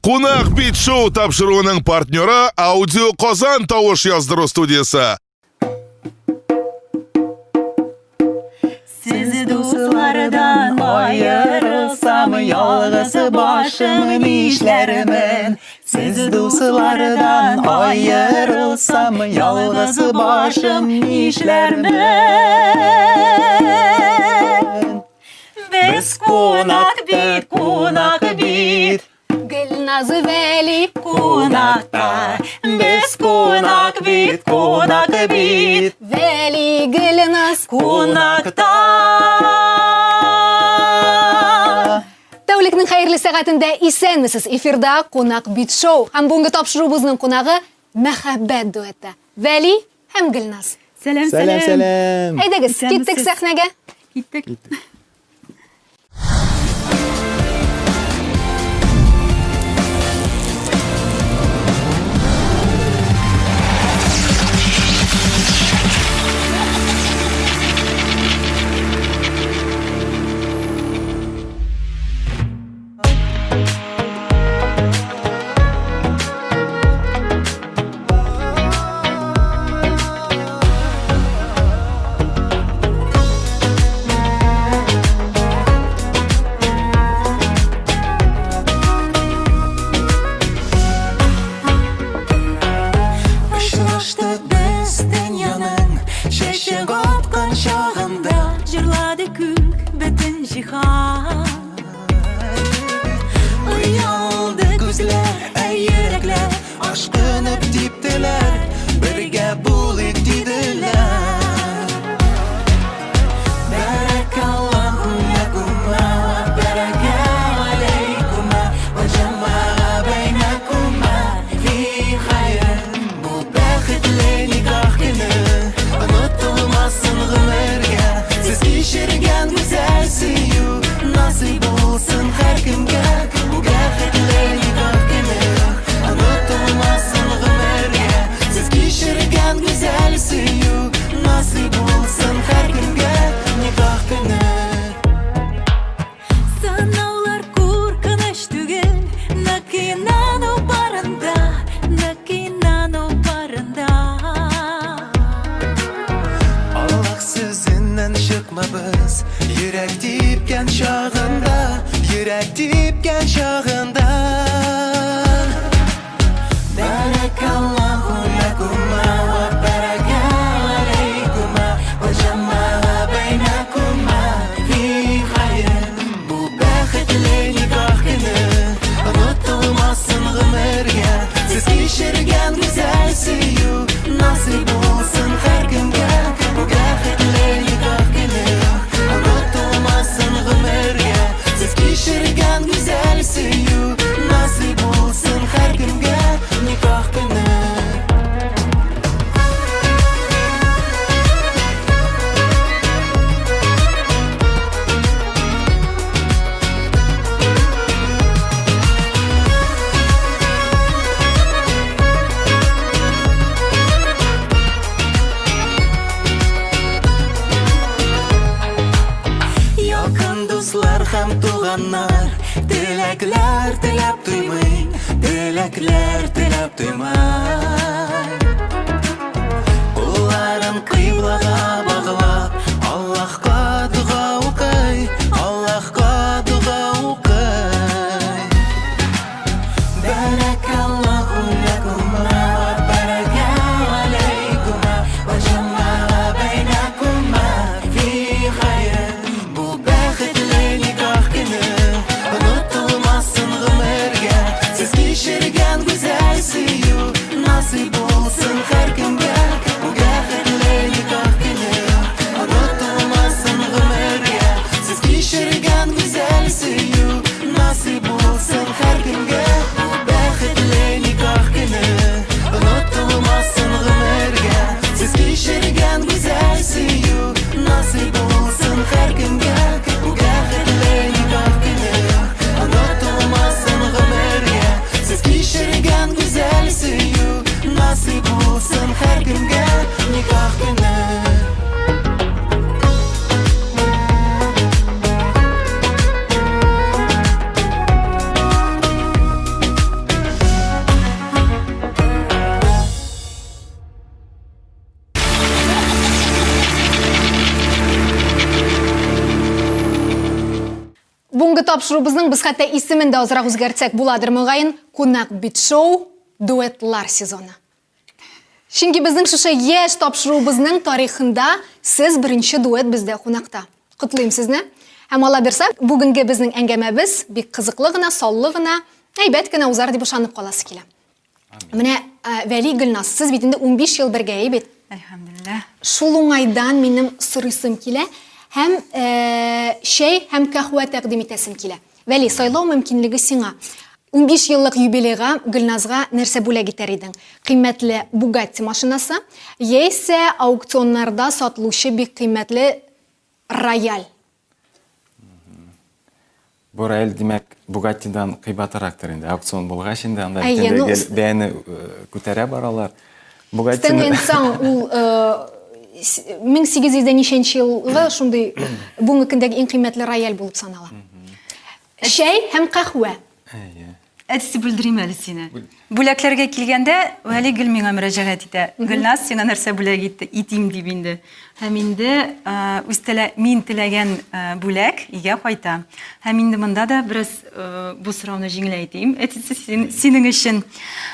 Қонақ бит шоу тапшыруының партнері Аудио Qozon тауыш яздыру студиясы. Siz dostlardan ayırılsam yalnız başımın işlerimin. Siz dostlardan ayrılsam yalnız başım işlerimin. Biz konak bit Gülnazı Veli konakta. Biz konak bit Veli Gülnaz konakta. Тәуліктің қайырлы сағатында исәнмісіз. Эфирда қонақ бит шоу. Һәм бүгінгі тапшыруыбызның қонағы мәхәббәт дуэті. Вәли һәм Гүлназ. Сәлем. Әйдәгіз, кеттік сәхнәгә. Киттік. Uyandı gözler, yürekler, aşkınıp diptiler, birge bulik dediler. Barakallahu lekuma, baraka aleykuma, ve cema'a beynekuma, fi hayır. Bu bəxtli nikah günü, unutulmasın ömürge, siz kişirgen güzel suyu, nasip olsun her kimge. Bu bəxtli nikah günü, unutulmasın ömürge, siz kişirgen güzel suyu, nasip olsun her kimge. Nikah günü. Sanavlar korkunç tügel, nakinan o barında. Allah sözünden çıkma biz, yürek dipken çağında. Barakallahu lekuma ve baraka aleykuma, ve cema'a beynekuma, fi hayır. Bu bəxtli nikah günü, unutulmasın ömürge, siz kişirgen güzel suyu, nasip olsun her kimge. Bu bəxtli nikah günü, unutulmasın ömürge, siz kişirgen güzel suyu, nasip olsun her kimge. Nikah günü. Yakın dostlar hem tuğanlar, dilekler tilep duymayın, dilekler tilep duymay. Kulların kıyblağa bağlap, Allah'a dua okay, Allah'a dua okay. Barakallahu lekuma ve baraka aleykuma, ve cema'a beynekuma, fi hayır. Bu bəxtli nikah günü, unutulmasın ömürge, siz kişirgen güzel suyu, nasip olsun тапшырубызның без хәтта исемен дә азрак үзгәртсәк буладыр мөгаен, Кунак бит шоу дуэтлар сезоны. Чөнки безнең шушы яшь тапшырубызның тарихында сез беренче дуэт бездә кунакта. Котлыйм сезне. Һәм Алла бирсә, бүгенге безнең әңгәмәбез бик кызыклы гына, саллы гына, әйбәт кенә узар дип ышанып каласы килә. Менә Вәли Гөлназ, сез бит инде 15 ел бергә бит. Әлхәмдулилlah. Шул уңайдан минем сорысым килә һәм шәй һәм кахва тәкъдим итәсем килә. Вәли, сайлау мөмкинлеге сиңа. 15 еллык юбилейга Гөлназга нәрсә бүләк итәр идең? Кыйммәтле Bugatti машинасы, яисә аукционнарда сатылучы бик кыйммәтле Royal. Бу Royal димәк Bugatti-дан кыйбатырактыр инде. Аукцион булгач инде анда Әйе, ну, бәяне күтәрә баралар. Стэн Энсан ул 1800 ничәнче елгы шундый бүгенге көндәге иң кыйммәтле Royal булып санала. Шәй һәм кахва. Әдісі бүлдірейм әлі сені. Бүләкләргә килгәндә, Вәли Гөл миңа мөрәҗәгать итә. Гөлназ, сиңа нәрсә бүләк итим дип инде. Һәм инде мин теләгән бүләк игә кайта. Һәм инде монда да бераз бу сорауны җиңеләйтим. Әтисе синең өчен,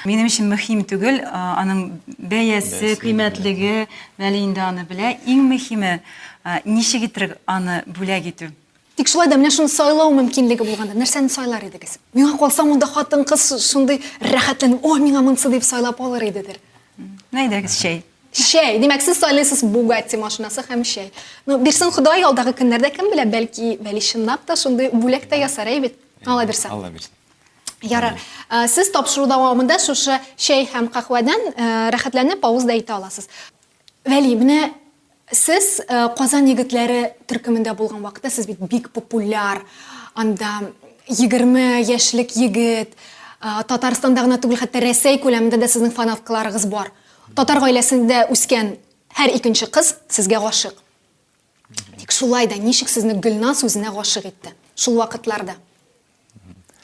минем өчен мөһим түгел, аның бәясе, кыйммәтлеге, Вәли инде аны белә. Иң мөһиме, ничек итәргә аны бүләк итү. Тик шулай да менә шуны сайлау мөмкинлеге булганда, нәрсәне сайлар идегез? Миңа калса монда хатын-кыз шундый рәхәтләнеп, "О, миңа монсы" дип сайлап алыр идедер. Нәрдәгез шәй? Шәй, димәк сез сайлыйсыз Bugatti машинасы һәм шәй. Ну, бирсен Ходай, алдагы көннәрдә кем белә, бәлки Вәли чынлап та шундый бүләк тә ясар бит. Алла бирсә. Алла бирсен. Ярар. Сез тапшыру дәвамында шушы шәй һәм кахвадан рәхәтләнеп авыз да итә аласыз. Вәли, менә сез Казан егетләре төркемендә булган вакытта сез бит бик популяр. Анда 20 яшьлек егет, Татарстанда гына түгел, хәтта Рәсәй күләмендә дә сезнең фанаткаларыгыз бар. Татар гаиләсендә үскән һәр икенче кыз сезгә гашык. Тик шулай да ничек сезне Гөлназ үзенә гашык итте? Шул вакытларда.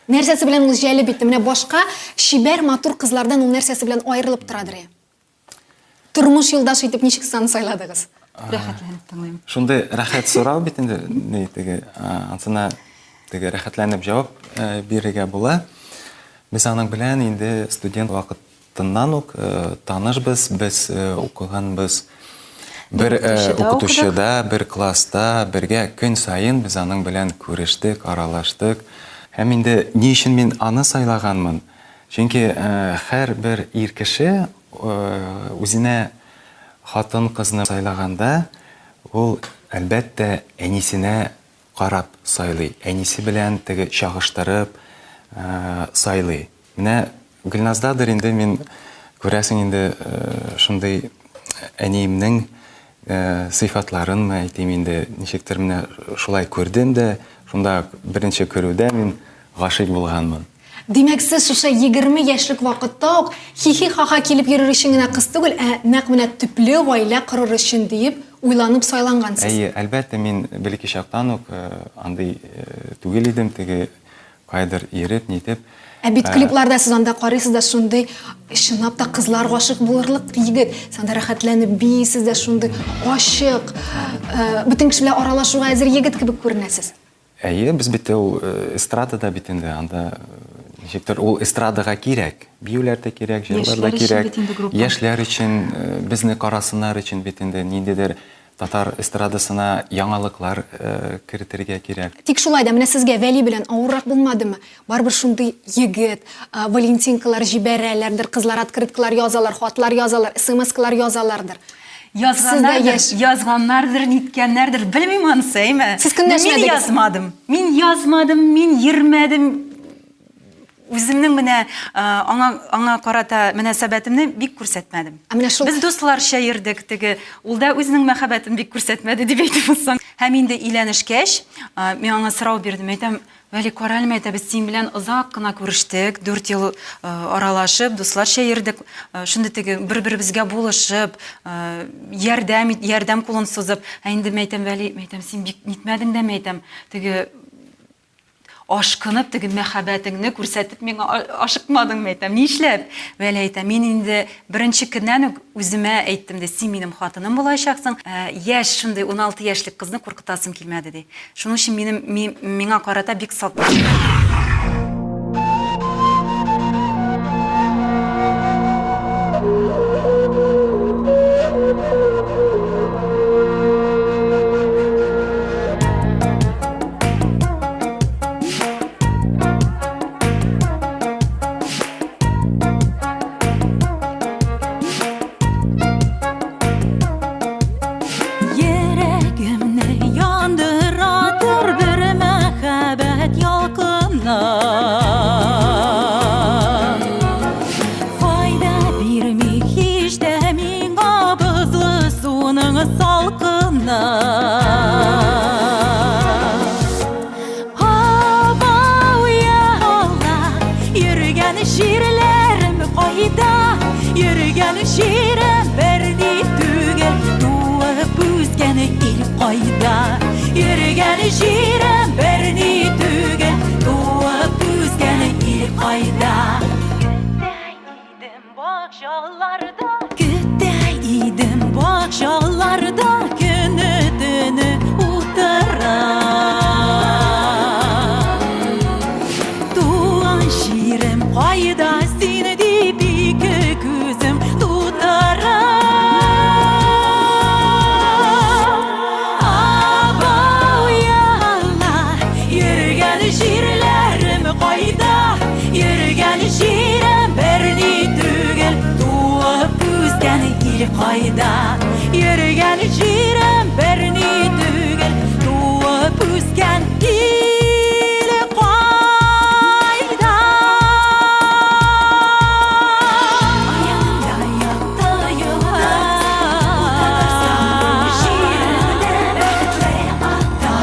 Нәрсәсе белән ул җәлеп итте? Менә башка шибәр матур кызлардан ул нәрсәсе белән аерылып торадыр. Тормыш юлдаш итеп ничек саны сайладыгыз? Рәхәтләнеп тыңлыйм. Шундай рәхәт сорау бит инде, ни теге, ансына теге рәхәтләнеп җавап бирергә була. Без аның белән инде студент вакытыннан ук танышбыз, без укыганбыз. Бер укытучыда, бер класста, бергә көн сайын без аның белән күрештек, аралаштык. Һәм инде ни өчен мин аны сайлаганмын? Чөнки һәр бер ир кеше үзенә хатын кызны сайлаганда, ул әлбәттә әнисенә карап сайлый. Әнисе белән теге чагыштырып сайлый. Менә Гөлназдадыр инде мин күрәсең инде шундый әниемнең сыйфатларын әйтим инде, ничектер менә шулай күрдем дә, шунда беренче күрүдә мин гашыйк булганмын. Димәк, сез шушы 20 яшьлек вакытта ук хихи-хаха килеп йөрер өчен генә кыз түгел, нәкъ менә төпле гаилә корыр өчен дип уйланып сайлангансыз. Әйе, әлбәттә мин бәлки чактан ук андый түгел идем, теге кайдыр иреп, нитеп. Бит клипларда сез анда карыйсыз да шундый чынлап та кызлар гашык булырлык егет. Санда рәхәтләнеп бисез дә шундый гашык, бөтен кеше белән аралашуга әзер егет кебек күренәсез. Әйе, без бит ул эстрадада бит инде, анда ничектер ул эстрадага кирәк. Биюләр дә кирәк, җырлар да кирәк. Яшьләр өчен, безне карасыннар өчен бит инде ниндидер татар эстрадасына яңалыклар кертергә кирәк. Тик шулай да менә сезгә Вәли белән авыррак булмадымы? Барбыр шундый егет, валентинкалар җибәрәләрдер, кызлар открыткалар язалар, хатлар язалар, смс-калар язалардыр. Язганнардыр, ниткәннәрдер, белмим анысы, әйме. Сез кемне эшләдегез? Мин язмадым, мин йөрмәдем. Үземнең менә аңа карата мөнәсәбәтемне бик күрсәтмәдем. Без дусларча йөрдек, теге ул да үзенең мәхәббәтен бик күрсәтмәде дип әйтеп булсаң. Һәм инде өйләнешкәч, мин аңа сорау бирдем, әйтәм, Вәли, каралма, әйтә, без син белән озак кына күрештек, 4 ел аралашып, дусларча йөрдек, шундый теге бер-беребезгә булышып, ярдәм кулын сузып, инде әйтәм, Вәли, әйтәм, син бик нитмәдең дә, әйтәм, теге ашкынып теге мәхәббәтеңне күрсәтеп миңа ашыкмадыңмы әйтәм, нишләп? Вәли әйтәм, мин инде беренче көннән үк үземә әйттем дә, син минем хатыным булачаксың. Яшь шундый 16 яшьлек кызны куркытасым килмәде ди. Шуның өчен миңа карата бик салкын. Yüreğimni yandıradır bir mehabbet yalkınlar. Fayda birmi hiç de min abızlı sunun salkınlar. Hava uyala yürügen şiirlerim kayda, yürügen şiirim verdi tügel. Büzgeni ilk ayda yürügen şiirem berni tüge doğup büzgeni ilk ayda. Gütteydim bakşalarda, gütteydim bakşalarda günü dünü utırar. Doğan şiirem ayda seni dibi gözüm tutarar. Yürgen şiirem berni tügel doğup büzgeni ilk ayda. Yürgen şiirem berni tügel doğup büzgen ilk ayda. Ayağımda yaktı yıldız, şiirimde bekle hatta.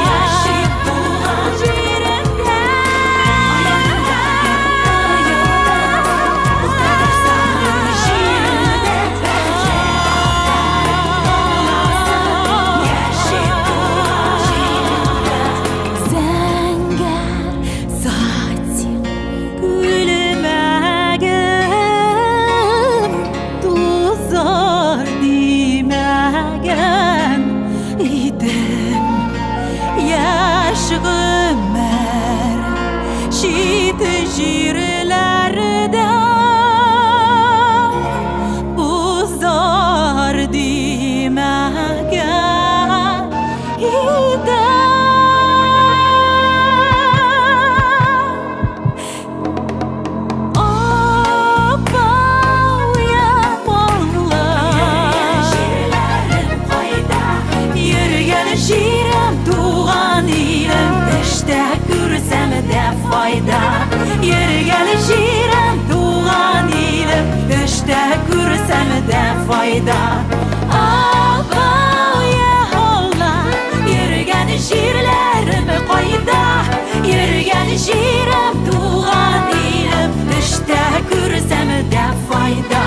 Yaşayıp doğan şiirimde. Şiirlerde buzlar dimegen idem. Apa uyanmalar, şiirlerim kayda, yürügen şiirem doğan ilim, işte görsem de fayda. Yürgen şiirem doğan ilim, işte görsem de fayda. Apa uyanmalar, yürügen şiirlerim kayda, yürügen şiirem doğan ilim, işte görsem de fayda.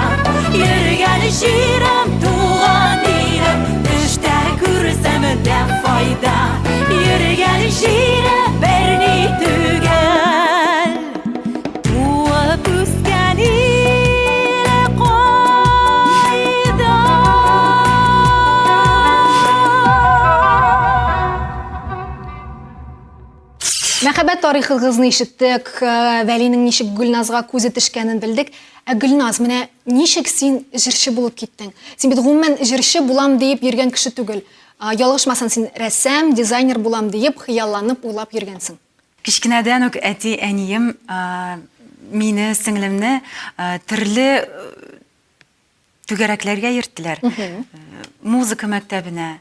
Yürügen şiirem doğan ilim, işte görsem de fayda. Yürügen şiirem berni tügel doğup büzgen ilk ayda. Мәхәббәт тарихыгызны ишеттек, Вәлинең ничек Гөлназга күзе төшкәнен белдек. Гөлназ, менә ничек син җырчы булып киттең? Син бит гомумән җырчы булам дип йөргән кеше түгел. Ялгышмасаң, син рәссам, дизайнер булам дип хыялланып уйлап йөргәнсең. Кичкенәдән үк әти әнием мине, сеңлемне төрле түгәрәкләргә йөрттеләр. Музыка мәктәбенә,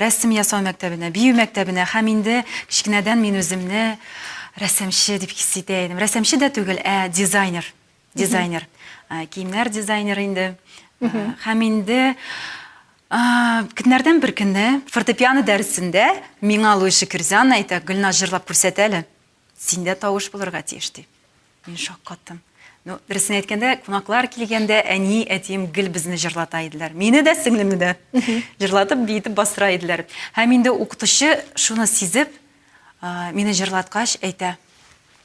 рәсем ясау мәктәбенә, бию мәктәбенә, һәм инде кичкенәдән мин үземне рәссамчы дип хис итә идем. Рәссамчы да түгел, дизайнер. Дизайнер. Киемнәр дизайнеры инде. Һәм инде көннәрдән бер көнне фортепиано дәресендә миңа Луиша Кирзан әйтә, Гөлназ җырлап күрсәт әле. Синдә тавыш булырга тиеш ди. Мин шаккаттым. Дөресен әйткәндә, кунаклар килгәндә әни, әтием гел безне җырлата иделәр. Мине дә, сеңлемне дә җырлатып, биетеп бастыра иделәр. Һәм инде укытучы шуны сизеп, мине җырлаткач әйтә,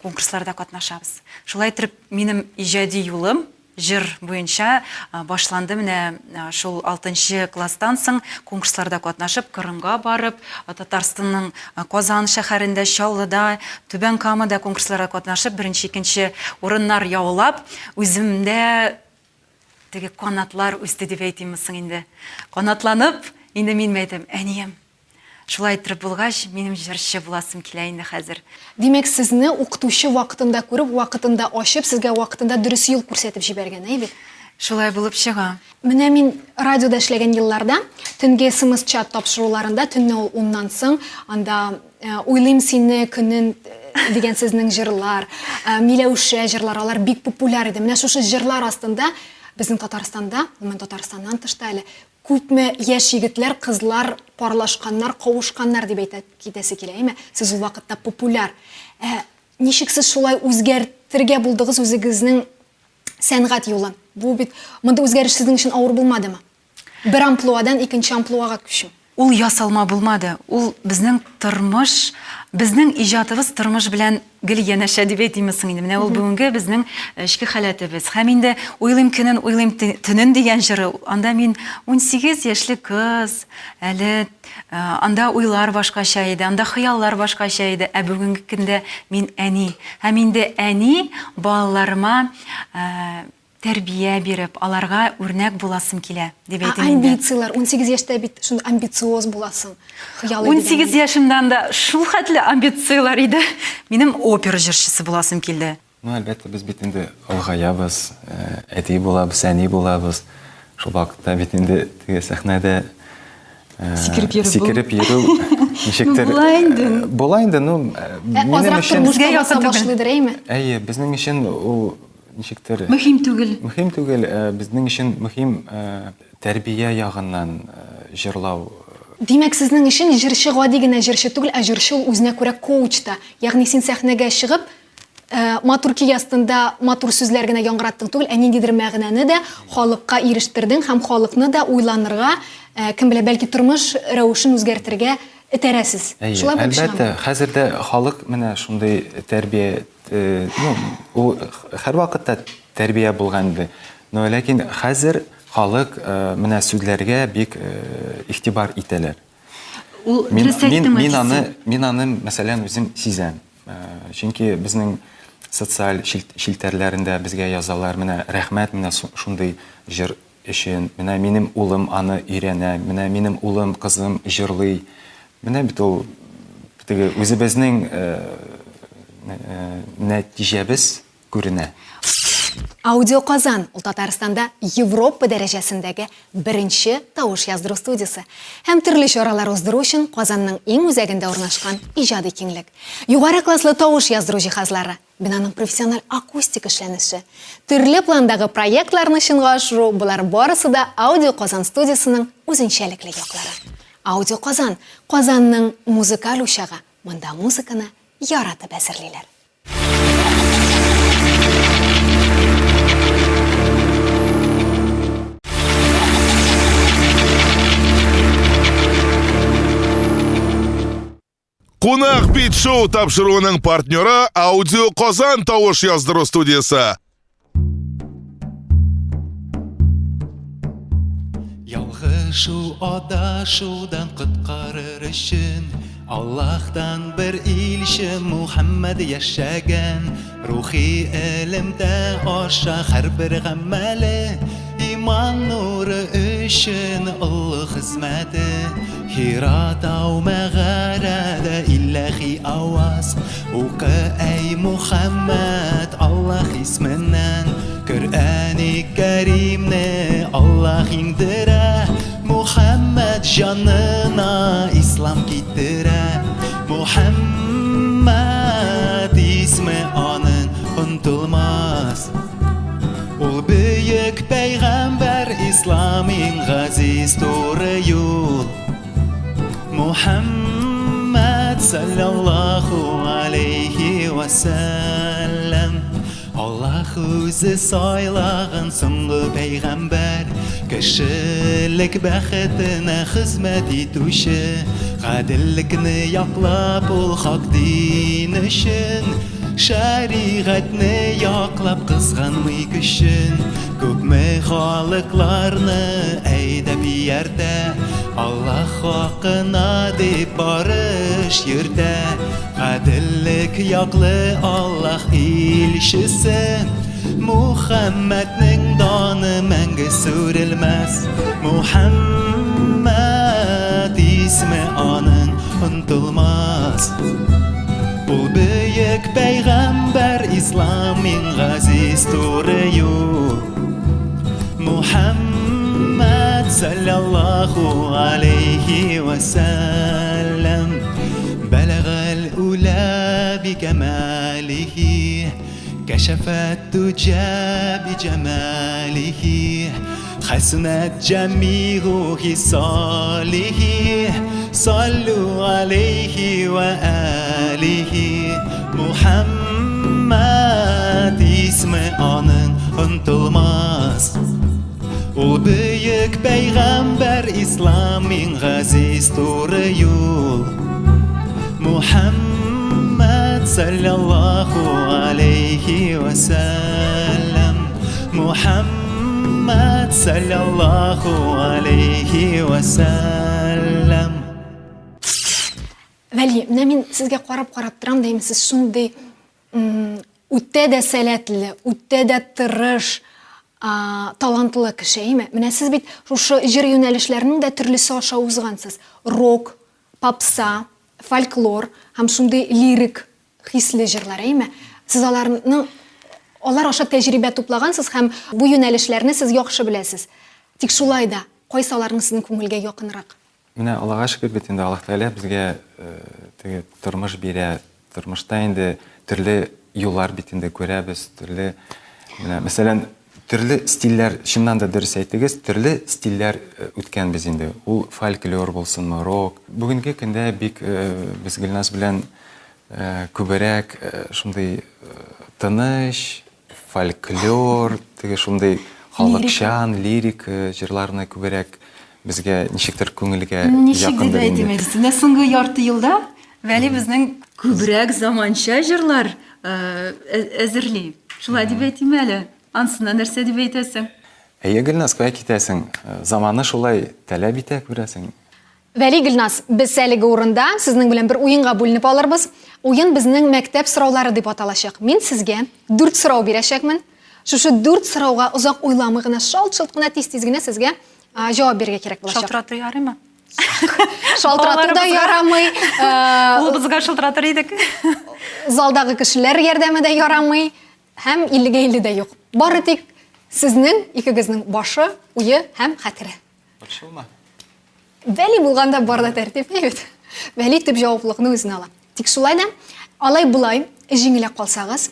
конкурсларда катнашабыз. Шулай итеп, минем иҗади юлым җыр буенча башланды. Менә шул 6 класстан соң конкурсларда катнашып, Кырымга барып, Татарстанның Казан шәһәрендә, Чаллыда, Түбән Камада конкурсларда катнашып, 1-2 урыннар яулап, үземдә теге канатлар үсте дип әйтимсең инде. Канатланып, инде мин әйтәм, әнием, шулай итеп булгач, минем җырчы буласым килә инде хәзер. Демәк, сезне укытучы вакытында күреп, вакытында ачып, сезгә вакытында дөрес юл күрсәтеп җибәргән, әйбит. Шулай булып чыга. Менә мин радиода эшләгән елларда, төнге SMS-чат тапшыруларында, төнне ул 10-нан соң, анда уйлыйм сине көнен дигән сезнең җырлар, Миләүшә җырлар, алар бик популяр иде. Менә шушы җырлар астында безнең Татарстанда, мен Татарстаннан тышта әле, күпме яшь егетләр, кызлар парлашканнар, кавышканнар дип әйтә китәсе килә, әйме? Сез ул вакытта популяр. Ничек сез шулай үзгәртергә булдыгыз үзегезнең сәнгать юлын? Бу бит монда үзгәреш сезнең өчен авыр булмадымы? Бер амплуадан икенче амплуага күчү. Ул ясалма булмады. Ул безнең тормыш, безнең иҗатыбыз тормыш белән гел янәшә дип әйтимсең инде. Менә ул бүгенге безнең эчке халәтебез. Һәм инде уйлыйм көнен, уйлыйм төнен дигән җыры. Анда мин 18 яшьлек кыз, әле анда уйлар башкача иде, анда хыяллар башкача иде. Ә бүгенге көндә мин әни. Һәм инде әни балаларыма тәрбия биреп, аларга үрнәк буласым килә дип әйтәм инде. Амбициялар, 18 яшьтә бит шундый амбициоз буласың. Хыялы 18 яшымдан да шул хәтле амбициялар иде. Минем опера җырчысы буласым килде. Ну, әлбәттә, без бит инде алгаябыз, әти булабыз, әни булабыз. Шул вакытта бит инде теге сәхнәдә сикереп йөрү ничектер була инде, ну, минем өчен безгә яса башлыйдыр, әйме? Әйе, безнең өчен ул ничектер Мөһим түгел. Мөһим түгел, безнең өчен мөһим тәрбия ягыннан җырлау. Димәк, сезнең өчен җырчы гади генә җырчы түгел, ә җырчы үзенә күрә коуч та. Ягъни син сәхнәгә чыгып, матур ки астында матур сүзләр генә яңгыраттың түгел, ә ниндидер мәгънәне дә халыкка ирештердең һәм халыкны да уйланырга, кем белә, бәлки тормыш рәвешен үзгәртергә этәрәсез. Шулай булып чыга. Әлбәттә, хәзердә халык менә шундый тәрбия, ну, ул һәр вакытта тәрбия булган иде. Но ләкин хәзер халык менә сүзләргә бик игътибар итәләр. Ул Мин аны мәсәлән үзем сизәм. Чөнки безнең социаль шилтәрләрендә безгә язалар, менә рәхмәт, менә шундый җыр өчен, менә минем улым аны өйрәнә, менә минем улым, кызым җырлый. Менә бит ул теге үзебезнең нәтиҗәбез күренә. Аудио Казан ул Татарстанда Европа дәрәҗәсендәге беренче тавыш яздыру студиясе. Һәм төрле чаралар уздыру өчен Казанның иң үзәгендә урнашкан иҗади киңлек. Югары класслы тавыш яздыру җиһазлары, бинаның профессиональ акустик эшләнеше, төрле пландагы проектларны чынга ашыру, булар барысы да Аудио Казан студиясының үзенчәлекле яклары. Аудио Казан, Казанның музыкаль учагы. Монда музыканы яратып әзерлиләр. Кунак Бит Шоу тапшыруының партнеры Аудио Казан тавыш яздыру студиясы. Ялгышу адашудан коткарыр өчен Аллаһтан бер илче Мухаммад яшәгән. Рухи элемдә аша һәрбер гамәле, иман нуры өчен олы хезмәте. Хира тау мәгарәдә илаһи аваз, укы әй Мухаммад Аллаһ исменнән. Коръәни Кәримне Аллаһ индерә, Мухаммад җанына ислам китерә. Мухаммад исме аның онтылмас. Ул бөек пәйгамбәр, исламың газиз туры юл. Мухаммад саллаллаху алейхи ва саллям. Аллаһ үзе сайлаган соңгы пәйгамбәр, кешелек бәхетенә хезмәт итүче, Гаделлекне яклап ул хак дин өчен, шәригатьне яклап кызганмый көчен. Күпме халыкларны әйдәп ияртә, Аллах хакына дип барыш йөртә. Гаделлек яклы Аллах илчесе, Мухаммәднең даны мәңге сүрелмәс. Мухаммәд исме аның онытылмас. Ул бөек пәйгамбәр, исламның газиз туры юл. Мухаммад саллаллаху алейхи ва саллям, балагал ула бикамалихи, кашафат туджа bijamalihi, حسنت جميع خصاله صلوا عليه وآله Muhammed ismi anın unutulmaz. O büyük peygamber İslam'ın gaziz doğru yol. Muhammed sallallahu aleyhi ve sellem. Muhammed sallallahu aleyhi ve sellem. Вәли, менә мин сезгә карап торам да, сез шундый үтә дә сәләтле, үтә дә тырыш, талантлы кеше, әйме? Менә сез бит шушы җыр юнәлешләренең дә төрлесе аша узгансыз. Рок, попса, фольклор һәм шундый лирик хисле җырлар, әйме? Сез алар аша тәҗрибә туплагансыз һәм бу юнәлешләрне сез яхшы беләсез. Тик шулай да, кайсы аларның сезнең күңелгә якынрак? Менә Аллага шөкер бит инде Аллаһ Тәгалә безгә теге тормыш бирә. Тормышта инде төрле юллар бит инде күрәбез, төрле менә мәсәлән төрле стильләр, чыннан да дөрес әйтегез, төрле стильләр үткән без инде. Ул фольклор булсын, рок. Бүгенге көндә бик без Гөлназ белән күбрәк шундый тыныч, фольклор, теге шундый халыкчан, лирик җырларны күбрәк безгә ничектер күңелгә якын инде. Соңгы ярты елда Вәли безнең күбрәк заманча җырлар әзерли. Шулай дип әйтим әле. Ансына нәрсә дип әйтәсең? Гөлназ, кая китәсең? Заманы шулай таләп итә, күрәсең. Вәли, Гөлназ, без әлеге урында сезнең белән бер уенга бүленеп алырбыз. Уен безнең мәктәп сораулары дип аталачак. Мин сезгә 4 сорау бирәчәкмен. Шушы 4 сорауга озак уйламый гына, шалт-шалт кына тиз-тиз генә сезгә җавап бирергә кирәк булачак. Шалтырату ярыймы? Шалтырату да ярамый. Ул безгә шалтыратыр идек. Залдагы кешеләр ярдәме дә ярамый. Һәм 50-50 дә юк. Бары тик сезнең икегезнең башы, уе һәм хәтере. Борчылма. Вәли булганда барда тәртип бит. Вәли төп җаваплыкны үзенә ала. Тик шулай да, алай-булай җиңелә калсагыз,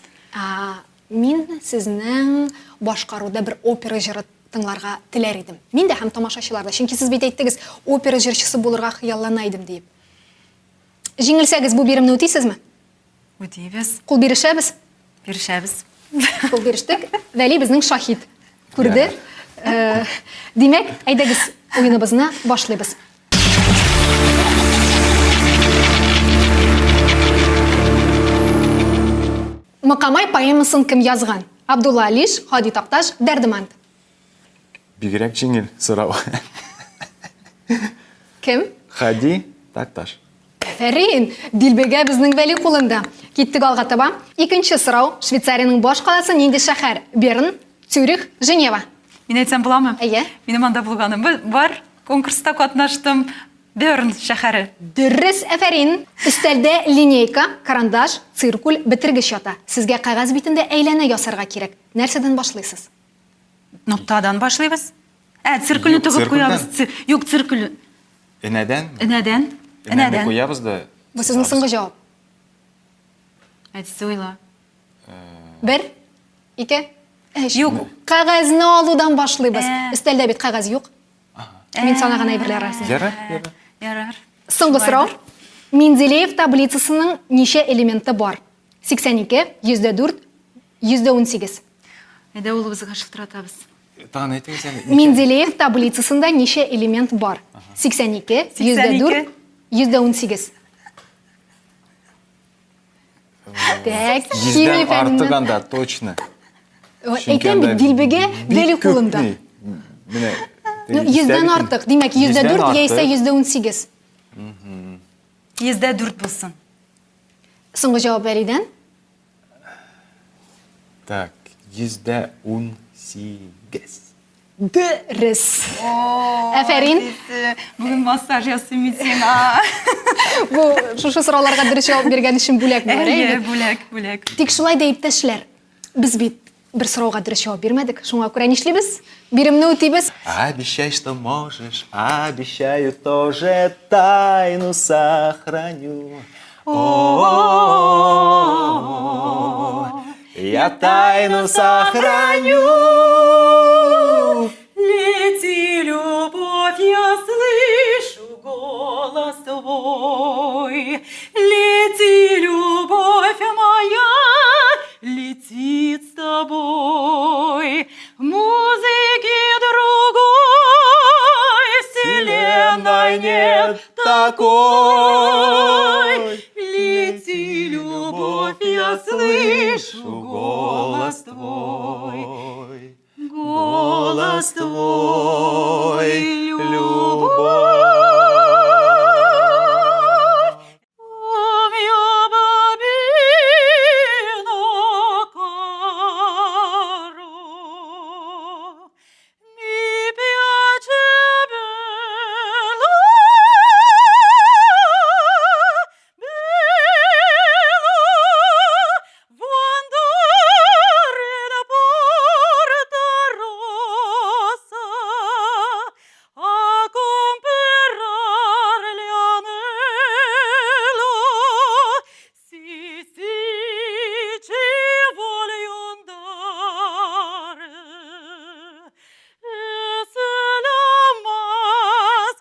мин сезнең башкаруда бер опера җыры тыңларга теләр идем. Мин дә һәм тамашачылар да, чөнки сез бит әйттегез, опера җырчысы булырга хыяллана идем дип. Җиңелсәгез бу биремне үтисезме? Үтибез. Кул бирешәбез. Бирешәбез. Кул бирештек. Вәли безнең шаһид. Күрде? Димәк, әйдәгез, уеныбызны башлыйбыз. Мақамай поэмасын кем язган? Абдулла Алиш, Хади Такташ, Дәрдемәнд. Бигрәк җиңел сорау. Кем? Хади Такташ. Фәрин, дилбегә безнең Вәли кулында. Киттек алга таба. Икенче сорау. Швейцарияның баш каласы нинди шәһәр? Берн, Цюрих, Женева. Мин әйтсәм буламы? Әйе. Минем анда булганым бар. Конкурста катнаштым. Берн шәһәре. Дөрес, Фәрин. Өстәлдә линейка, карандаш, циркуль, бетергеч ята. Сезгә кагаз битендә әйләнә ясарга кирәк. Нәрсәдән башлыйсыз? Ноктадан башлыйбыз. Циркульне тыгып куябыз. Юк, циркуль. Энәдән? Энәдән. Куябыз да. Бу сезнең соңгы җавап. Әйтсе уйла. 1, 2, 3. Юк. Кагазны алудан башлыйбыз. Өстәлдә бит кагаз юк. Мин санаган әйберләр арасында. Ярар. Соңгы сорау. Менделеев таблицасының ничә элементы бар? 82, 104, 118. Әйдә ул безгә шылтыратабыз. Тагын әйтегез әле. Менделеев таблицасында ничә элемент бар? 82, 104, %18. Так, Yüzden химия артык фәненнән. анда, точно. Әйтәм бит, дилбегә бәле кулында. Менә, Yüzden артык, димәк %4 яисә %18. %4 булсын. Соңгы җавап Вәлидән. Так, %18. Дөрес. Афәрин. Бүген массаж ясыйм бит син. Бу шушы сорауларга дөрес җавап бергән өчен бүләк булыр, Әйе, әйе. бүләк. Тик шулай да иптәшләр, без бит бер сорауга дөрес җавап бирмәдек. Шуңа күрә нишлибез? Биремне үтибез. Обещай, что можешь, обещаю тоже тайну сохраню. О, я тайну сохраню. Лети, любовь, я слышу голос твой. Лети, любовь моя, летит с тобой. В музыке другой вселенной нет такой. Лети, любовь, я слышу голос твой. Голос твой, любовь. Mia bambino caro, mi piace bello, quando la porta rossa a comprare le anello. Sì, ci voglio andare. E se la mas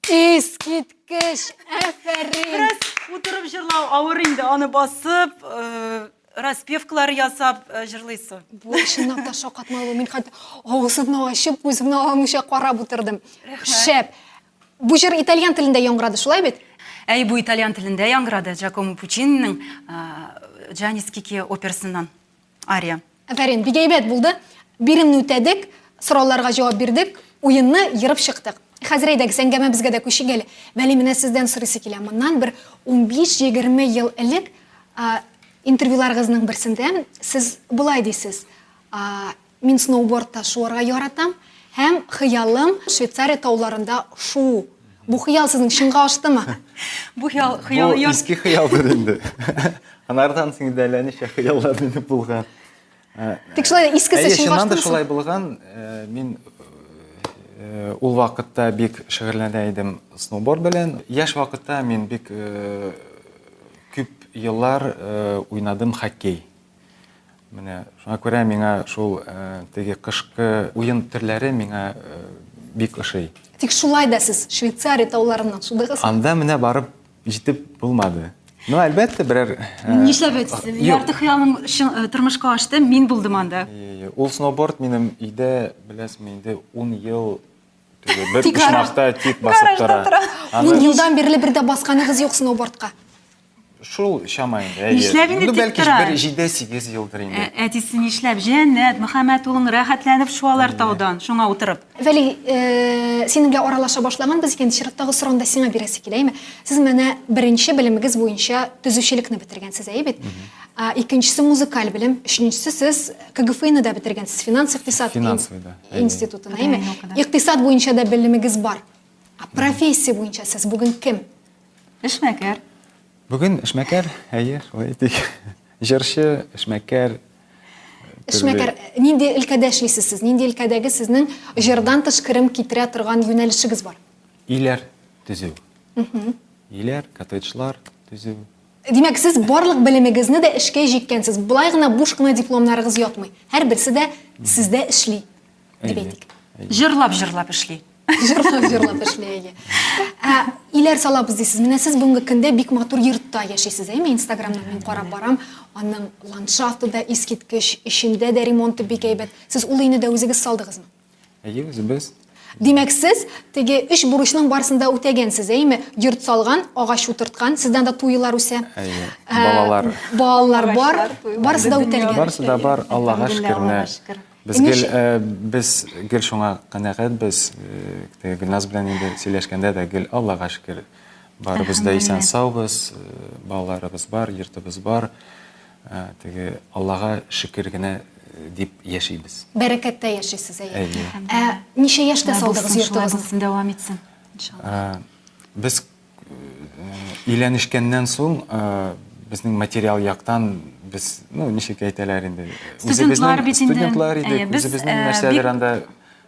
Искиткеч, афәрин. Раз отырып жырлау авыр инде, аны басып, распевкалар ясап жырлыйсы. Бу чынлап та шакатмалы. Мин хәтта авызымны ачып, күземне алмыйча карап утырдым. Шәп. Бу җыр итальян телендә яңгырады, шулай бит? Әй, бу итальян телендә яңгырады. Джакомо Пуччининың Джанис Кики операсыннан ария. Афәрин, бик әйбәт булды. Биремне үтәдек, сорауларга җавап бирдек, уенны йырып чыктык. Хәзер әйдәгез, әңгәмә безгә дә күчик әле. Вәли, менә сездән сорыйсы килә. Моннан бер 15-20 ел элек интервьюларыгызның берсендә сез булай дисез. Мин сноубордта шуарга яратам һәм хыялым Швейцария тауларында шу. Бу хыял сезнең чынга аштымы? Бу хыял Бу иске хыялдыр инде. Анардан сиңдәләнешә хыяллар мине булган. Тик шулай да искесе чынга Чыннан да аштымы? шулай булган. Мин ул вакытта бик шөгыльләнә идем сноуборд белән. Яшь вакытта мин бик күп еллар уйнадым хоккей. Менә шуңа күрә миңа шул теге кышкы уен төрләре миңа бик ошый. Тик шулай да сез Швейцария тауларыннан шудыгыз. Анда менә барып җитеп булмады. Ну, әлбәттә, берәр... Нишләп әйтсез? Ярты хыялың тормышка ашты, мин булдым анда. Ул сноуборд минем өйдә, беләсезме, инде 10 ел бер почмакта тик басып тора. 10 елдан бирле бер дә басканыгыз юк сноубордка. Шул шама инде. Нишләп инде тик тора? Бәлки 7-8 елдыр инде. Әтисе нишләп? Җәннәт, Мөхәммәд улың рәхәтләнеп шуалар таудан, шуңа утырып. Вәли, синең белән аралаша башлаган без икән чираттагы сорауны сиңа бирәсе килә, әйме? Сез менә беренче белемегез буенча төзүчелекне бетергәнсез, әйе бит? икенчесе музыкаль белем, өченчесе сез КГФны да бетергәнсез, финанс икътисад Финансовый да, әйе. институтын, әйме? Әйе, оқыды. Икътисад буенча да белемегез бар. Профессия буенча сез бүген кем? Эшмәкәр. Бүген эшмәкәр, әйе, шулай әйтик. Җырчы, эшмәкәр. Эшмәкәр, нинди өлкәдә эшлисез сез? Нинди өлкәдәге сезнең җырдан тыш керем китерә торган юнәлешегез бар? Иләр төзү. Иләр, коттеджлар төзү. Димәк, сез барлык белемегезне дә эшкә җиккәнсез. Булай гына буш кына дипломнарыгыз ятмый. Һәрберсе дә сездә эшли. Дип әйтик. Жырлап эшли. Җырлап эшли. Иләр салабыз дисез. Менә сез бүгенге көндә бик матур йортта яшисез, әйме? Инстаграмда мин карап барам. Аның ландшафты да искиткеч, эчендә дә ремонты бик әйбәт. Сез ул өйне дә үзегез салдыгызмы? Әйе, үзебез. Димәк, сез теге эш бурычның барысында үтәгәнсез, әйме? Йорт салган, агач утырткан, сездән дә туйлар үсә. Әйе, балалар. Балалар бар, барысы да үтәлгән. Барысы да бар, Аллаһка шөкер. Аллаһка шөкер. Без гел шуңа канәгать, без Гөлназ белән инде сөйләшкәндә дә гел Аллаһка шөкер. Барыбыз да исән саубыз, балаларыбыз бар, йортыбыз бар. Теге Аллаһка шөкер генә дип яшибез. Бәрәкәттә яшисез, әйе. Әйе. Ничә яшьтә салдыгыз Шулай йортыгызны? булсын, дәвам итсен. Иншалла. Без өйләнешкәннән соң безнең материал яктан без, ничек әйтәләр инде, Студентлар бит инде. студентлар Әйе, идек, без, үзебезнең нәрсәләр анда,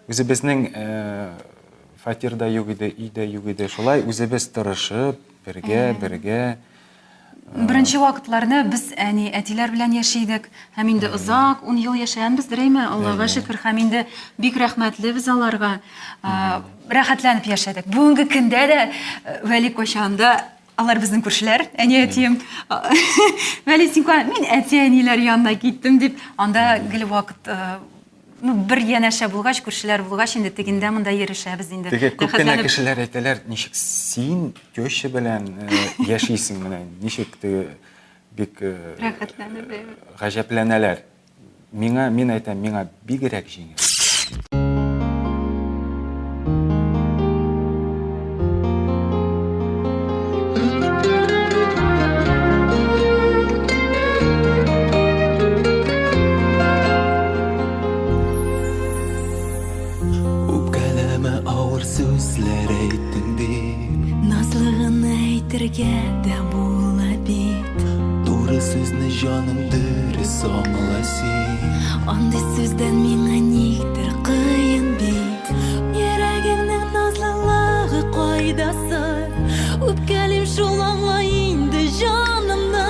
үзебезнең фатирда юк иде, өйдә юк иде, шулай үзебез тырышып, бергә. Беренче вакытларны без әтиләр белән яшидек. Һәм инде озак 10 ел яшәгәнбездер, әйме? Аллаһка шөкер, һәм инде бик рәхмәтлебез аларга. Рәхәтләнеп яшәдек. Бүгенге көндә дә Вәли качанда алар безнең күршеләр, әни әтием. Вәли син кая? Мин әти-әниләр янына киттем дип, анда гел вакыт бер янәшә булгач, күршеләр булгач, инде тегендә монда йөрешәбез инде. Теге күп кенә кешеләр әйтәләр, ничек син теща белән яшисең менә, ничек теге бик Рәхәтләнеп. гаҗәпләнәләр. Мин әйтәм, миңа бигрәк җиңел. Үпкәләмә авыр сүзләр әйттең дип, Назлыгын әйтергә дә була бит. туры сүзне җаным дөрес аңла син. Андый сүздән миңа никтер кыен бит. Йөрәгеңнең назлылыгы кайдасы? Үпкәлим шул аңла инде җанымны.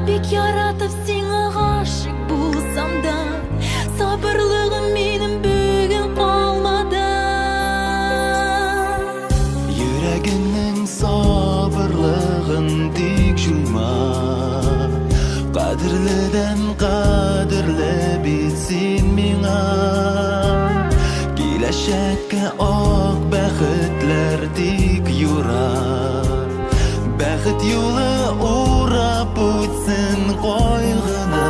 Бик яратып сиңа гашык булсам да, сабырлыгым минем бүген калмады. Йөрәгеңнең сабырлыгын тик җуйма. Кадерледән кадерле бит син миңа. Киләчәккә ак бәхетләр тик юра. Бәхет юлы урап үтсен кайгыны,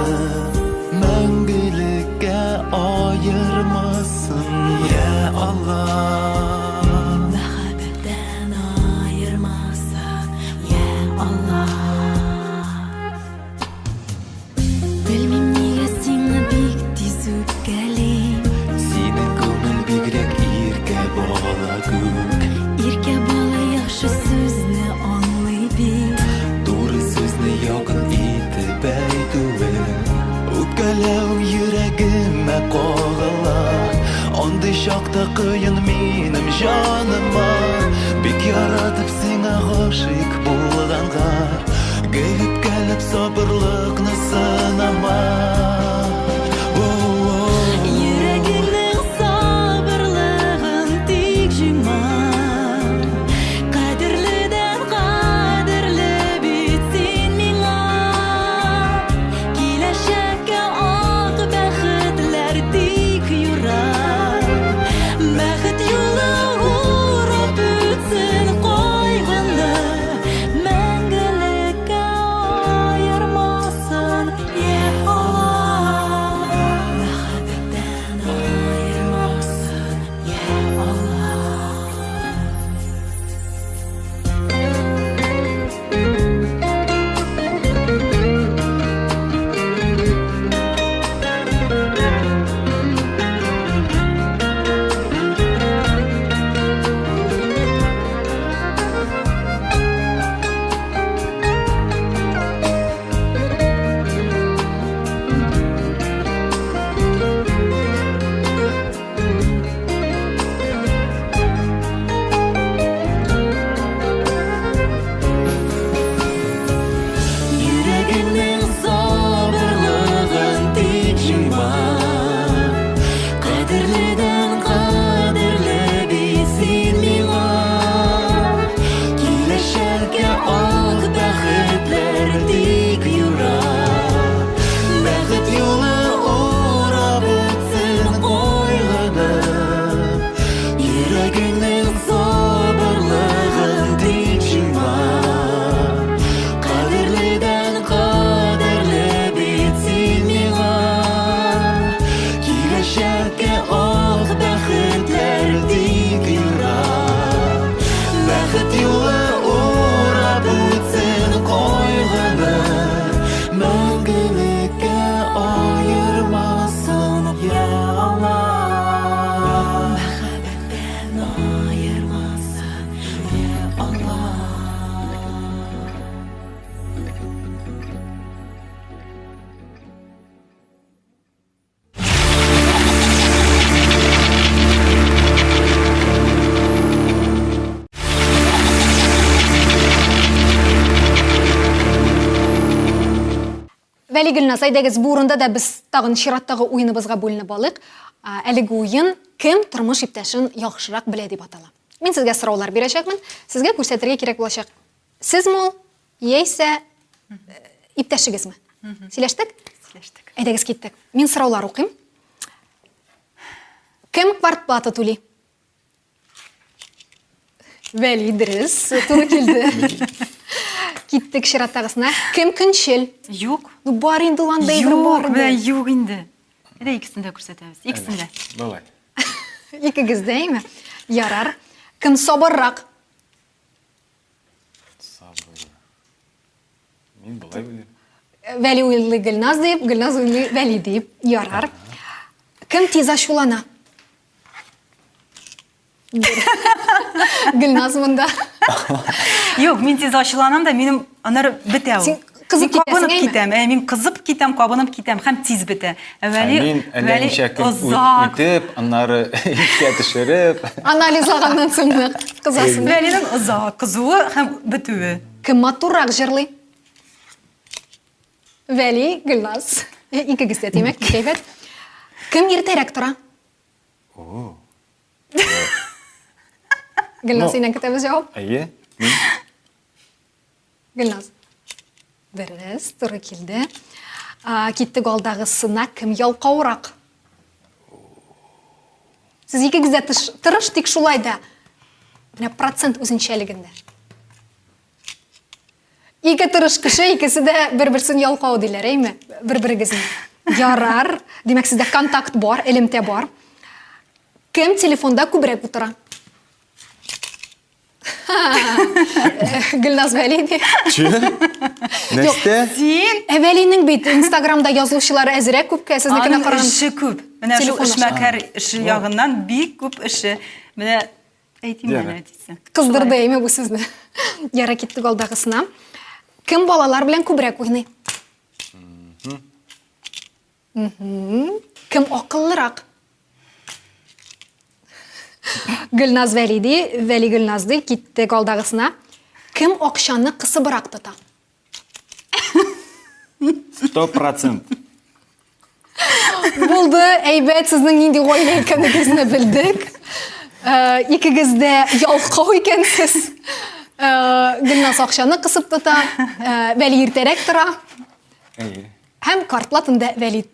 мәңгелеккә аермасын, я Аллах. Мәхәббәттән аермасын, я Аллах. Белмим нигә сиңа бик тиз үпкәлим. Синең күңел бигрәк иркә бала күк. Иркә бала яхшы сүзне аңлый бит. Туры сүзне якын итеп әйтүең. Үпкәләү йөрәгемә кагыла. Андый чакта кыен минем җаныма. Бик яратып сиңа гашыйк булганга, гел үпкәләп сабырлыкны сынама. Йөрәгеңнең сабырлыгын тик җыйма. Кадерледән кадерле бит син миңа. Киләчәккә ак бәхетләр тик юра. Бәхет юлы урап үтсен кайгыны, мәңгелеккә аермасын. Киләчәккә ак бәхетләр тик юра. Бәхет юлы урап үтсен кайгыны. Йөрәгеңнең сабырлыгын тик җыйма. Кадерледән кадерле бит син миңа. Киләчәккә ак бәхетләр тик юра. Бәхет юлы урап үтсен кайгыны. Мәңгелеккә аермасын я Allah. Мәхәббәттән аермасын я Allah. Вәли Гөлназ, әйдәгез, бу урында да без тагын чираттагы уеныбызга бүленеп алыйк. Әлеге уен кем тормыш иптәшен яхшырак белә дип атала. Мин сезгә сораулар бирәчәкмен, сезгә күрсәтергә кирәк булачак. Сезме ул, яисә иптәшегезме? Сөйләштек? Сөйләштек. Әйдәгез, киттек. Мин сораулар укыйм. Кем квартплата түли? Вәли, дөрес, туры килде. Киттек чираттагысына. Кем көнчел? Юк. Ну бар инде ул анда Юк, бар менә инде. юк инде. Әйдә икесендә күрсәтәбез. Икесендә. Бывай. Икегездәме? Ярар. Кем сабыррак? Сабыр. Мин болай белем. Вәли уйлый Гөлназ дип, Гөлназ уйлый Вәли дип. Ярар. Кем тиз ачулана? Гөлназ монда. Юк, мин тиз ачуланам да, минем аннары бетә ул. Син кызып Мин кабынып китәсең, китәм. Мин кызып китәм, кабынып китәм һәм тиз бетә. Вәли, Мин әллә ничә көн озак. үтеп, аннары искә төшереп, Анализлаганнан соң кызасың. Вәлинең озак кызуы һәм бетүе. Кем матуррак җырлый? Вәли, Гөлназ. Икегездә димәк, кәйфәт. Кем иртәрәк тора? О, Гөлназ, синнән көтәбез җавап. әйе, мин Гөлназ. Дөрес, туры килде. Киттек алдагысына, кем ялкаурак? Сез икегез дә тырыш, тик шулай да. Менә процент үзенчәлегендә. Ике тырыш кеше, икесе дә бер-берсен ялкау диләр, әйме? Бер-берегезне. Ярар. Димәк, сездә контакт бар, элемтә бар. Кем телефонда күбрәк утыра? Гөлназ Вәли. Нәрсә? Син Вәлинең бит Инстаграмда язылучылары әзрәк күпкә, сезнекенә аның караганда. эше күп. Менә шул Телефон эшмәкәр эше ягыннан бик күп эше. Менә әйтим Ярар. менә әйтсәң. Кыздырды әйме бу сезне. Яра киттек алдагысына. Кем балалар белән күбрәк уйный? Кем акыллырак? Гөлназ Вәли ди, Вәли Гөлназ ди, киттек алдагысына. Кем акчаны кысыбрак тота? 100%. Булды, әйбәт, сезнең нинди гаилә икәнегезне белдек. Икегез дә ялкау икәнсез. Гөлназ акчаны кысып тота, Вәли иртәрәк тора. Әйе. Һәм квартплатында Вәли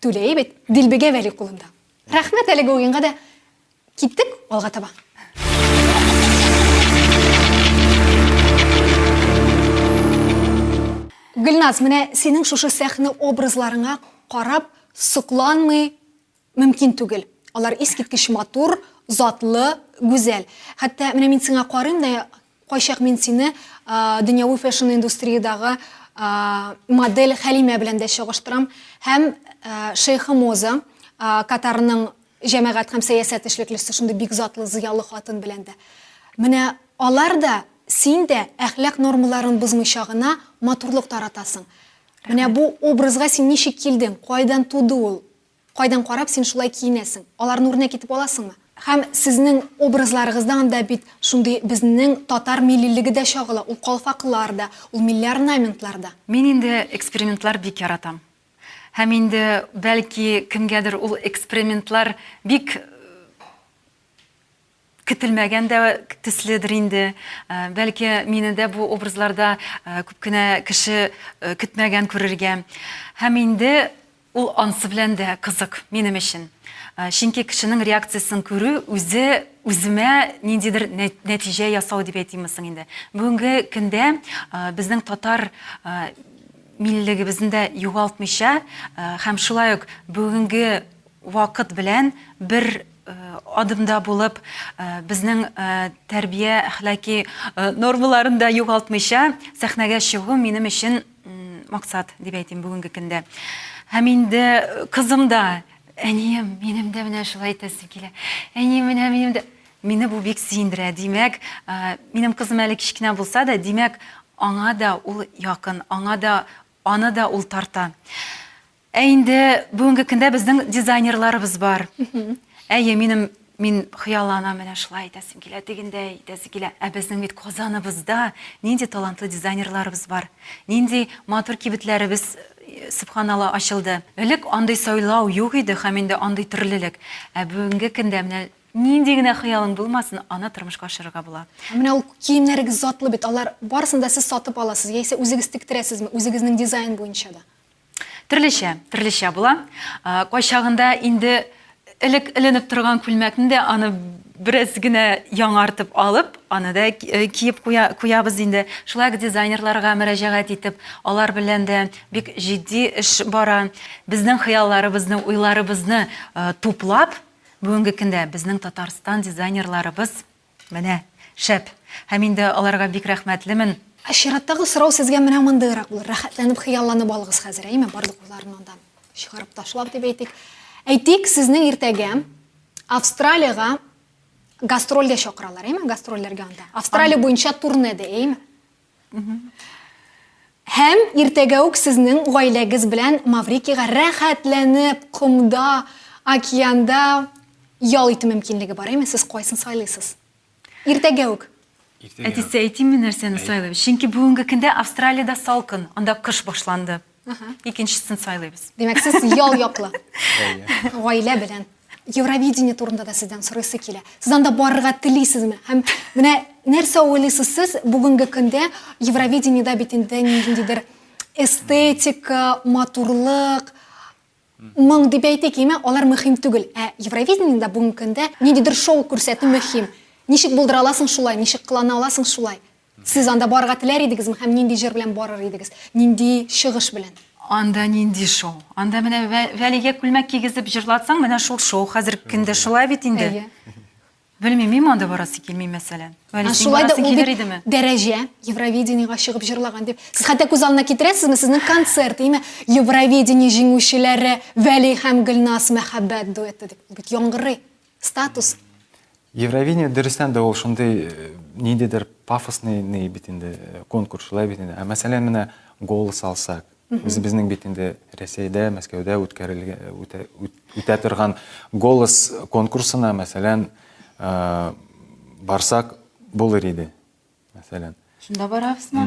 түләй бит, дилбегә Вәли кулында. Рәхмәт әлеге уенга да. Киттек алга таба. Гөлназ, менә синең шушы сәхне образларыңа карап сокланмый мөмкин түгел. Алар искиткеч матур, затлы, гүзәл. Хәтта менә мин сиңа карыйм да, кайчак мин сине дөньяви фэшн индустриядагы модель Хәлимә белән дә чагыштырам. Һәм Шейха Моза, Катарның җәмәгать һәм сәясәт эшлеклесе шундый бик затлы, зыялы хатын белән дә. Менә алар да син дә әхлак нормаларын бозмыйча гына матурлык таратасың. Менә бу образга син ничек килдең? Кайдан туды ул? Кайдан карап син шулай киенәсең? Аларны үрнәк итеп аласыңмы? Һәм сезнең образларыгыздан да бит шундый безнең татар миллилеге дә чагыла. Ул калфаклар да, ул милли орнаментлар да. Мин инде экспериментлар бик яратам. Һәм инде бәлки кемгәдер ул экспериментлар бик көтелмәгән дә төследер инде. Бәлки мине дә бу образларда күп кенә кеше көтмәгән күрергә. Һәм инде ул ансы белән дә кызык минем өчен. Чөнки кешенең реакциясын күрү үземә ниндидер нәтиҗә ясау дип әйтиммесең инде. Бүгенге көндә безнең татар миллилегебезне дә югалтмыйча һәм шулай ук бүгенге вакыт белән бер адымда булып безнең тәрбия әхлаки нормаларын да югалтмыйча сәхнәгә чыгу минем өчен максат дип әйтим бүгенге көндә. Һәм инде кызым да әнием, минем дә менә шулай әйтәсе килә. Әнием, минем дә мине бу бик сөендерә. Димәк, минем кызым әле кичкенә булса да, димәк, аңа да ул якын, аны да ул тарта. Инде бүгенге көндә безнең дизайнерларыбыз бар. Мин хыялланам, менә шулай әйтәсем килә, дигәндә әйтәсе килә. Безнең бит Казаныбызда нинди талантлы дизайнерларыбыз бар. Нинди матур кибетләребез Субханалла ачылды. Элек андый сайлау юк иде, һәм инде андый төрлелек. Бүгенге көндә менә нинди генә хыялың булмасын, аны тормышка ашырырга була. Менә ул киемнәрегез затлы бит, алар барысын да сез сатып аласыз, яисә үзегез тиктерәсезме, үзегезнең дизайн буенча да? Төрлечә була. Кайчагында инде элек эленеп торган күлмәкне дә аны бераз генә яңартып алып, аны да киеп куябыз инде. Шулай дизайнерларга мөрәҗәгать итеп, алар белән дә бик җитди эш бара. Безнең хыялларыбызны, уйларыбызны туплап, бүгенге көндә безнең Татарстан дизайнерларыбыз менә шәп. Һәм инде аларга бик рәхмәтлемен. Чираттагы сорау сезгә менә мондыйрак булыр. Рәхәтләнеп хыялланып алыгыз хәзер, әйме? Барлык уйларны анда чыгарып ташлап дип әйтик. Әйтик, сезнең иртәгә Австралиягә гастрольгә чакыралар, әйме? Гастрольләргә анда. Австралия буенча турнеда, әйме? Һәм иртәгә үк сезнең гаиләгез белән Маврикиягә рәхәтләнеп, кумда, океанда ял итү мөмкинлеге бар, әйме? Сез кайсын сайлыйсыз? Иртәгә үк. Әйтсә әйтимме нәрсәне сайлыйбыз? Чөнки бүгенге көндә Австралиядә салкын, анда кыш башланды. Икенчесен сайлыйбыз. Димәк, сез ял яклы. Гаилә белән. Евровидение турында да сездән сорыйсы килә. Сез анда барырга телисезме? Һәм менә нәрсә уйлыйсыз сез бүгенге көндә Евровидениедә бит инде ниндидер эстетика, матурлык, моң дип әйтик, алар мөһим түгел. Евровидениедә бүгенге көндә ниндидер шоу күрсәтү мөһим. Ничек булдыра аласың шулай, ничек кылана аласың шулай? Сез анда барырга теләр идегезме һәм нинди җыр белән барыр идегез? Нинди чыгыш белән? Анда нинди шоу? Анда менә Вәлигә күлмәк кигезеп җырлатсаң, менә шул шоу хәзер көндә шулай бит инде. Белмим, анда барасы килми мәсәлән. Шулай да ул дәрәҗә Евровидениегә чыгып җырлаган дип. Сез хәтта күз алдына китерәсезме сезнең концерт, Евровидение җиңүчеләре Вәли һәм Гөлнас мәхәббәт дуэты дип. Бит яңгырый. Статус. Евровидение дөрестән дә ул шундый ниндидер пафосный бит инде конкурс шулай бит инде. Мәсәлән, менә голос алсак, безнең бит инде Рәсәйдә, Мәскәүдә үтә торган голос конкурсына, мәсәлән, барсак булыр иде. Мәсәлән. Шунда барабызмы?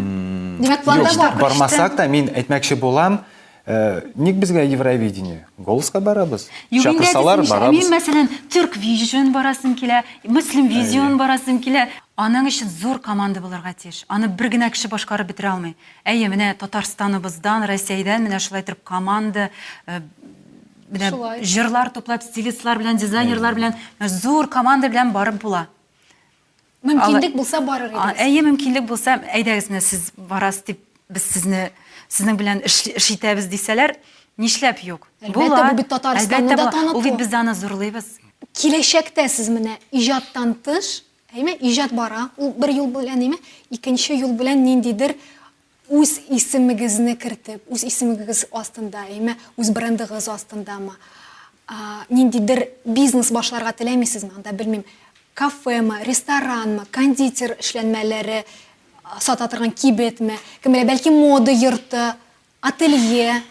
Димәк, планда бар. Бармасак та мин әйтмәкче булам, ник безгә Евровидение? Голоска барабыз. Чакырсалар барабыз. Мин мәсәлән Turk Vision барасым килә, Muslim Vision барасым килә. Аның өчен зур команда булырга тиеш. Аны бер генә кеше башкарып бетерә алмый. Менә Татарстаныбыздан, Россиядән менә шулай торып команда, менә җырлар туплап, стилистлар белән, дизайнерлар белән, зур команда белән барып була. Мөмкинлек булса барыр идегез. Мөмкинлек булса, әйдәгез менә сез барасыз дип без сезнең белән эш итәбез дисәләр, нишләп юк? Әлбәттә, бу бит Татарстанны да таныту. Ул бит без аны зурлыйбыз. Киләчәктә сез менә иҗаттан тыш, иҗат бара, ул бер юл белән, икенче юл белән ниндидер үз исемегезне кертеп, үз исемегез астында, үз брендыгыз астындамы, ниндидер бизнес башларга теләмисезме? Анда белмим, кафеме, ресторанмы, кондитер эшләнмәләре сата торган кибетме, кем белә, бәлки мода йорты, ателье,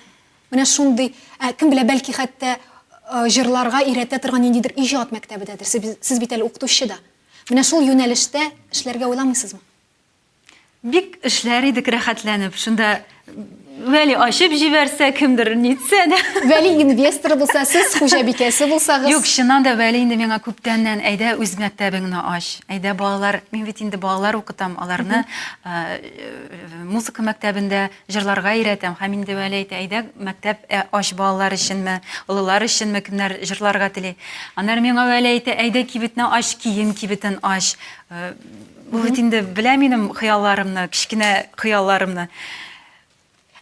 менә шундый, кем белә, бәлки хәтта җырларга өйрәтә торган ниндидер иҗат мәктәбедәдер. Сез бит әле укытучы да. Менә шул юнәлештә эшләргә уйламыйсызмы? Бик эшләр идек рәхәтләнеп. Шунда Вәли ашып җибәрсә, кемдер нитсә дә. Вәли инвестор булса, сез хуҗабикәсе булсагыз. Юк, чыннан да Вәли инде миңа күптәннән әйдә үз мәктәбеңне аш. Әйдә балалар, мин бит инде балалар укытам, аларны музыка мәктәбендә җырларга өйрәтәм. Һәм инде Вәли әйтә, әйдә мәктәп аш балалар өченме, олылар өченме, кемнәр җырларга тели. Аннары миңа Вәли әйтә, әйдә кибетне аш, кием кибетен аш. Бу бит инде белә минем хыялларымны, кичкенә хыялларымны.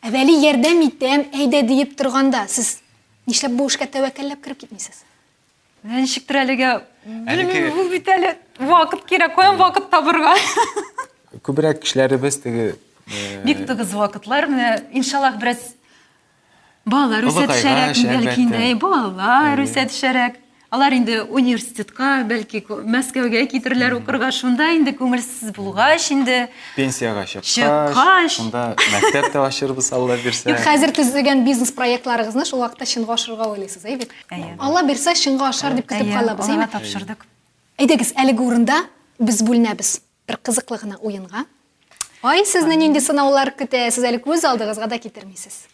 Вәли ярдәм итәм, әйдә диеп торганда, сез нишләп бу эшкә тәвәккәлләп кирип китмисез? Ничектер әлегә, белмим, бу бит әле вакыт кирәк, каян вакыт табырга. Күбрәк кешеләребез теге Бик тыгыз вакытлар, менә иншаллах бераз балалар үсә Олыгайгач, төшәрәк, бәлки әлбәттә. инде балалар үсә төшәрәк. Алар инде университетка, бәлки Мәскәүгә китерләр укырга, шунда инде күңелсез булгач, инде пенсияга Чыккач. чыккач, шунда мәктәптә ашырбыз, Алла бирсә. Юк, хәзер төзегән бизнес проектларыгызны шул вакытта чынга ашырга уйлыйсыз, бит? Әйе. Алла бирсә, чынга ашар дип көтеп калабыз, Аллага әйме? тапшырдык. Әйдәгез, әлеге урында без бүленәбез бер кызыклы гына уенга. Ай, сезне нинди сынаулар көтә, сез әле күз алдыгызга да китермисез.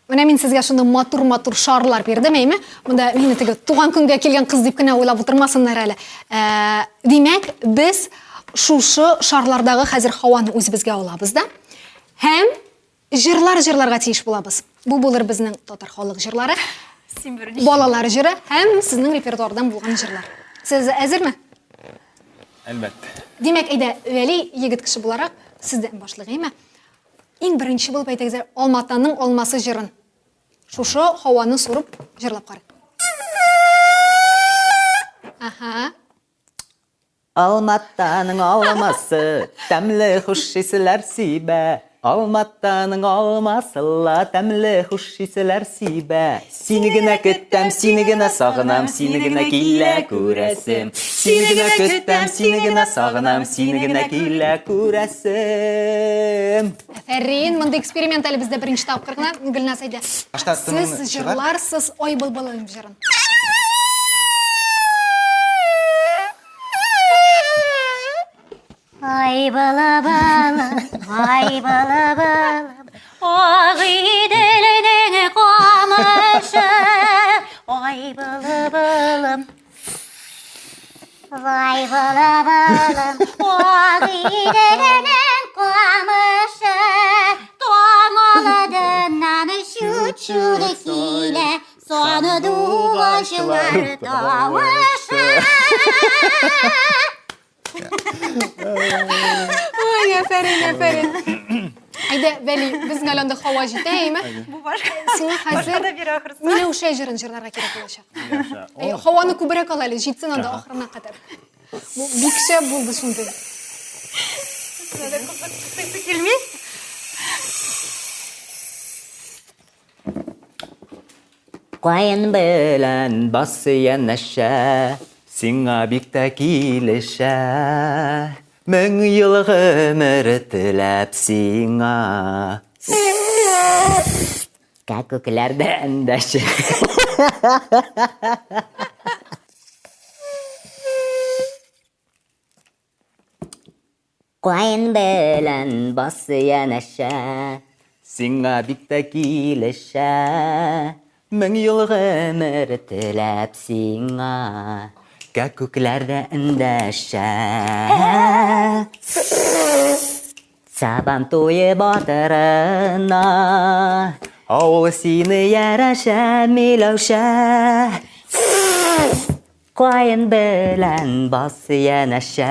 Менә мин сезгә шундый матур шарлар бирдем, әйме? Монда мине теге туган көнгә килгән кыз дип кенә уйлап утырмасыннар әле. Димәк, без шушы шарлардагы хәзер һаваны үзебезгә алабыз да. Һәм җырларга тиеш булабыз. Бу булыр безнең татар халык җырлары, Син бер балалар җыры һәм сезнең репертуардан булган җырлар. Сез әзерме? Әлбәттә. Димәк, әйдә, Вәли егет кеше буларак, сездән башлык, әйме? Иң беренче булып әйтегез, Алматаның алмасы җырын. Шушы һаваны сурып җырлап карыйк. Аха. Алматаның алмасы, тәмле хуш исләр сибә. Алматаның алмасыла, тәмле хуш исләр сибә. Сине генә көтәм, сине генә сагынам, сине генә килә күрәсем. Сине генә көтәм, сине генә сагынам, сине генә килә күрәсем. Афәрин, монда эксперимент әле бездә беренче тапкыр гына, Гөлназ әйдә. Башта тынны Сез җырларсыз ай былбылын җырын. Ай балабалым, ай балабалым, Ағиделінің қамышы, ай балабалым. Вай балабалым, Ағиделінің қамышы, Тоңаладынан шүчілі келе, Соны дуғашылар тауышы. Ой, афәрин. Әйдә, Вәли, безнең әле анда һава җитә, әйме? Бу башка. Сиңа хәзер да бир ахырсы. Миләүшә җырын җырларга кирәк булачак. Һаваны күбрәк ал әле, җитсен анда ахырына кадәр. Бу бик шәп булды шундый. Килми? Кайын белән басы янәшә, сиңа бик тә килешә. Мең ел гомер теләп сиңа. Күкләрдә эндәшә. Кайын белән басы янәшә, сиңа бик тә килешә. Мең ел гомер теләп сиңа. Күкләрдә эндәшә. Сабан туе батырына, авыл сине ярәшә, Миләүшә. Кайын белән басы янәшә,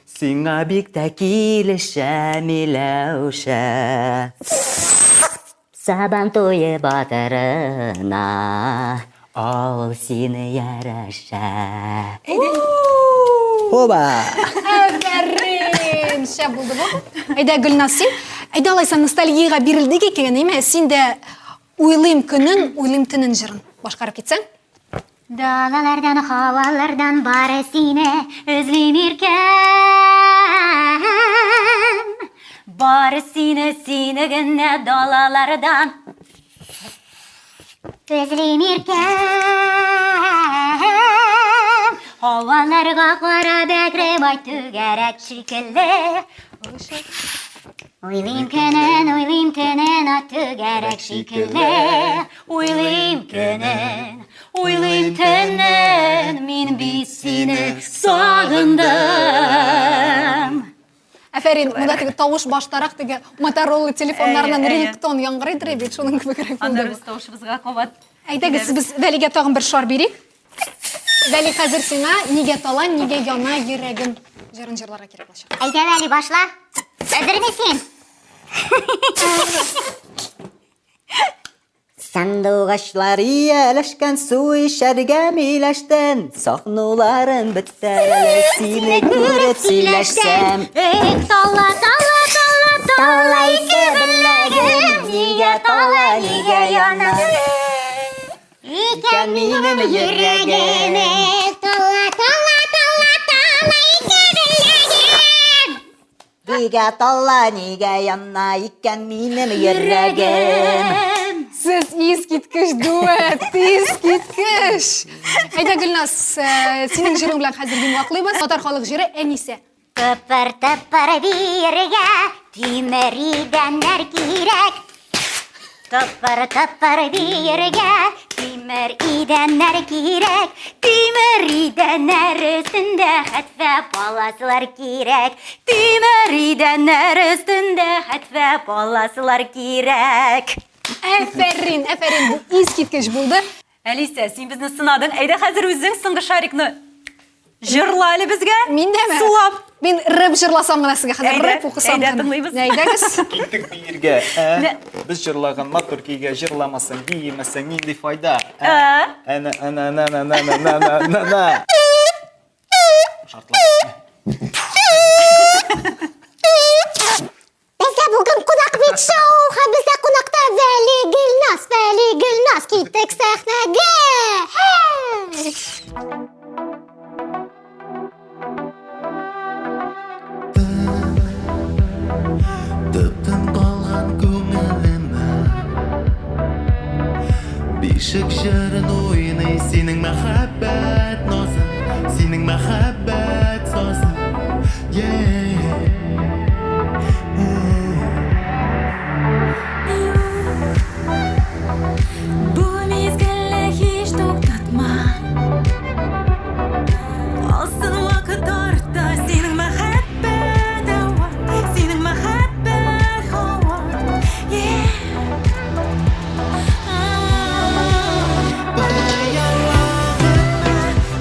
сиңа бик тә килешә, Миләүшә. Сабан туе батырына, авыл сине ярәшә. Оба! Афәрин, шәп булды бу. Әйдә, Гөлназ, син, әйдә алайса ностальгияга бирелдек икән, әйме? Син дә уйлыйм көнен, уйлыйм төнен җырын башкарып китсәң. Далалардан, һавалардан бары сине өзлим иркәм. Бары сине генә далалардан. Өзлим иркәм. Havalarga qara bäkrem aytı gerek şekilli. Uylayım kenen atı gerek şekilli. Uylayım tenen, min biz seni sağındım. Әфәрин, монда теге тавыш баштарак теге Motorola телефоннарынан Әйе, әйе. рингтон яңгырыйдыр бит, шуның кебегрәк Андар булды. біз тавышыбызға қабат. Әйдәгез, без Вәлигә тагын бер шар бирик. Вәли хәзер сиңа нигә талан, нигә яна йөрәгем җырын җырларга кирәк булачак. Әйдә Вәли башла. Әзер мисең? Сандугачлар ияләшкән су ишәргә миләштен, сахнуларын беттерәләр сине күреп сөйләшсәм. Эй, тала, тала, тала, тала, ике беләгем, нигә тала, нигә яна? Икән минем йөрәгем, эй, тала, тала, тала, тала, ике беләгем. Нигә тала, нигә яна икән минем йөрәгем. Сез искиткеч дуэт, искиткеч. Әйдә Гөлназ, синең җырың белән хәзер йомгаклыйбыз. Татар халык җыры Әнисе. Тыпыр-тыпыр биргә тимер идәннәр кирәк. Тыпыр-тыпыр биргә тимер идәннәр кирәк. Тимер идәннәр өстендә хәтфә паласлар кирәк. Тимер идәннәр өстендә хәтфә паласлар кирәк. Әфәрин, бу искиткеч булды. Әлисә, син безне сынадың. Әйдә хәзер үзең соңгы шарикны җырла әле безгә. Мин дәме? Сулап. Мин рэп җырласам гына сезгә хәзер Әйдә, рэп укысам. әйдә, тыңлыйбыз. Әйдәгез. Киттек биергә. Без җырлаган матур көйгә җырламасаң, биемәсәң нинди файда? Әнә. Шартлар. Бездә бүген кунак бит шоу, һәм бездә кунакта Вәли Гөлназ, киттек сәхнәгә. Төптен калган күңелемә Бишек җырын уйный синең мәхәббәт назың, синең мәхәббәт сазың. Bu mezgilli hiç to'xtatma. Olsin vaqt ortda sening muhabbat havo, sening muhabbat havo.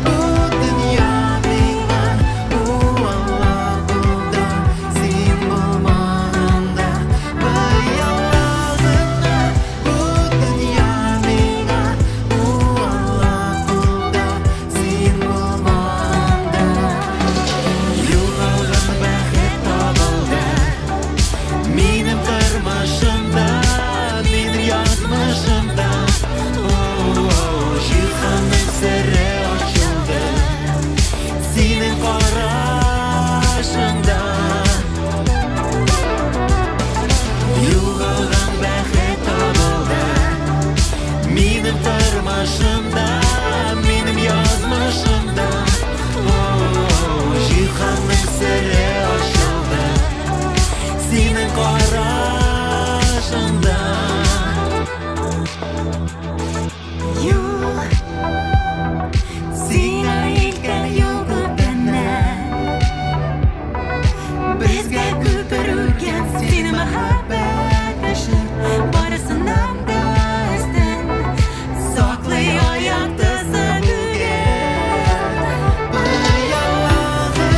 Bu dünya mingga, bu Allah bulda, sen bulmaganda. Bayalaganda, bu dünya mingga, bu Allah bulda, sen bulmaganda. Югалган бәхет табылды, минем тормышымда, минем язмышымда. Җиһанның сере ачылды, синең карашыңда. Югалган бәхет табылды, минем тормышымда, минем язмышымда. Җиһанның сере ачылды, синең карашыңда. Сиңа илткән юл күпкәннән, безгә күпер үткән синең мәхәббәт эшең, барысыннан да өстен саклый аяктысы түгел. Bayalaganda,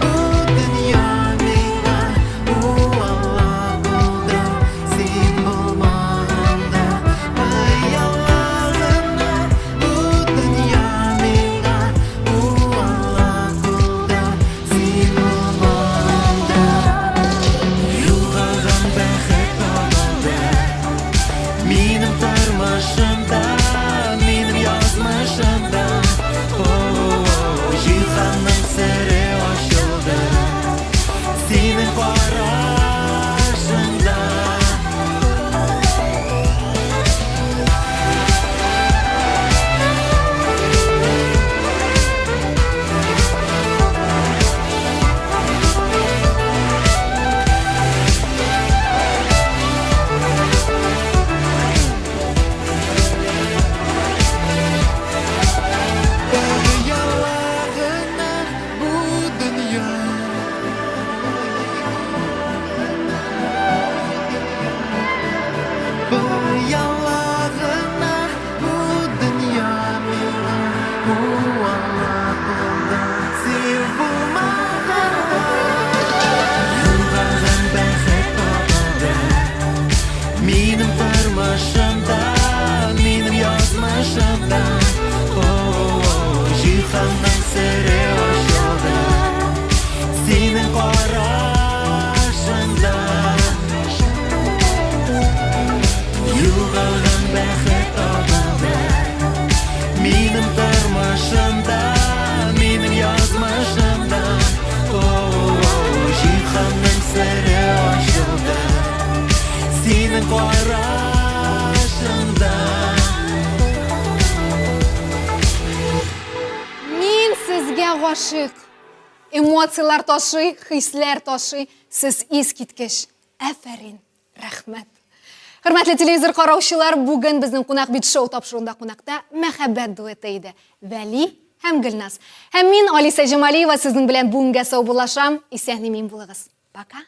bu dünya mingga, bu Allah Сезгә гашык. Эмоциялар ташый, хисләр ташый. Сез искиткеч. Афәрин. Рәхмәт. Хөрмәтле телевизор караучылар, бүген безнең кунак бит шоу тапшыруында кунакта мәхәббәт дуэты иде. Вәли һәм Гөлназ. Һәм мин Алиса Җамалиева сезнең белән бүгенгә сау булашам. Исән-имин булыгыз. Пока.